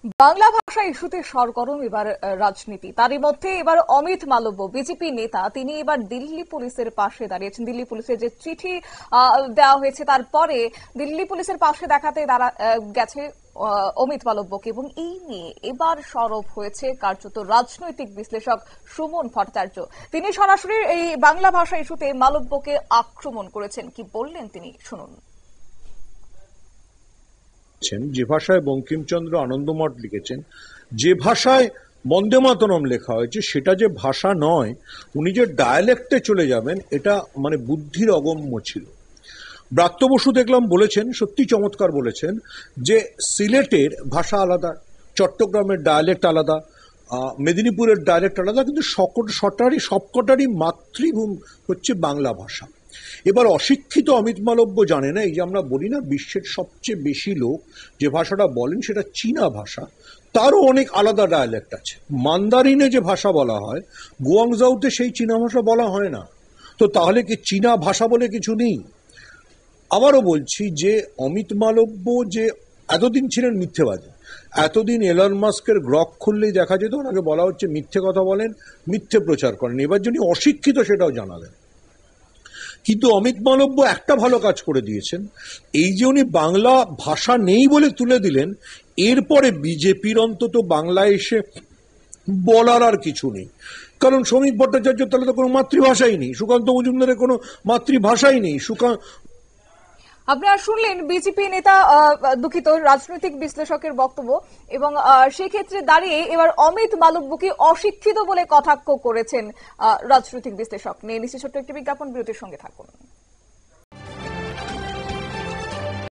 বাংলা ভাষা ইস্যুতে সরগরম এবার রাজনীতি। তারই মধ্যে এবার অমিত মালব্য বিজেপি নেতা তিনি এবার দিল্লি পুলিশের পাশে দাঁড়িয়েছেন। দিল্লি পুলিশের যে চিঠি দেওয়া হয়েছে তারপরে দিল্লি পুলিশের পাশে দেখাতে গেছে অমিত মালব্যকে, এবং এই নিয়ে এবার সরব হয়েছে কার্যত রাজনৈতিক বিশ্লেষক সুমন ভট্টাচার্য। তিনি সরাসরি এই বাংলা ভাষা ইস্যুতে মালব্যকে আক্রমণ করেছেন। কি বললেন তিনি শুনুন। যে ভাষায় বঙ্কিমচন্দ্র আনন্দমঠ লিখেছেন, যে ভাষায় বন্দে মাতরম লেখা হয়েছে, সেটা যে ভাষা নয়, উনি যে ডায়ালেক্টে চলে যাবেন, এটা মানে বুদ্ধির অগম্য ছিল। ব্রাত্য বসু দেখলাম বলেছেন, সত্যি চমৎকার বলেছেন, যে সিলেটের ভাষা আলাদা, চট্টগ্রামের ডায়ালেক্ট আলাদা, মেদিনীপুরের ডায়ালেক্ট আলাদা, কিন্তু সবকটারই মাতৃভূমি হচ্ছে বাংলা ভাষা। এবার অশিক্ষিত অমিত মালব্য জানে না, এই যে আমরা বলি না বিশ্বের সবচেয়ে বেশি লোক যে ভাষাটা বলেন সেটা চীনা ভাষা, তারও অনেক আলাদা ডায়ালেক্ট আছে। মান্দারিনে যে ভাষা বলা হয়, গুয়াংজাউতে সেই চীনা ভাষা বলা হয় না। তো তাহলে কি চীনা ভাষা বলে কিছু নেই? আবারও বলছি যে অমিত মালব্য যে এতদিন ছিলেন মিথ্যেবাদী, এতদিন এলন মাস্কের গ্রক খুললেই দেখা যেত ওনাকে বলা হচ্ছে মিথ্যে কথা বলেন, মিথ্যে প্রচার করেন। এবার যিনি অশিক্ষিত সেটাও জানালেন। কিন্তু অমিত মালব্য একটা ভালো কাজ করে দিয়েছেন, এই যে উনি বাংলা ভাষা নেই বলে তুলে দিলেন, এরপরে বিজেপির অন্তত বাংলায় এসে বলার আর কিছু নেই। কারণ শ্রমিক ভট্টাচার্য তাহলে তো কোনো মাতৃভাষাই নেই, সুকান্ত মজুমদারের কোনো মাতৃভাষাই নেই। আপনারা শুনলেন বিজেপি নেতা দুঃখিত রাজনৈতিক বিশ্লেষকের বক্তব্য, এবং সেক্ষেত্রে দাঁড়িয়ে এবার অমিত মালব্যকে অশিক্ষিত বলে কটাক্ষ করেছেন রাজনৈতিক বিশ্লেষক। নিয়ে নিশ্চিত ছোট্ট একটি বিজ্ঞাপন, বিরতির সঙ্গে থাকুন।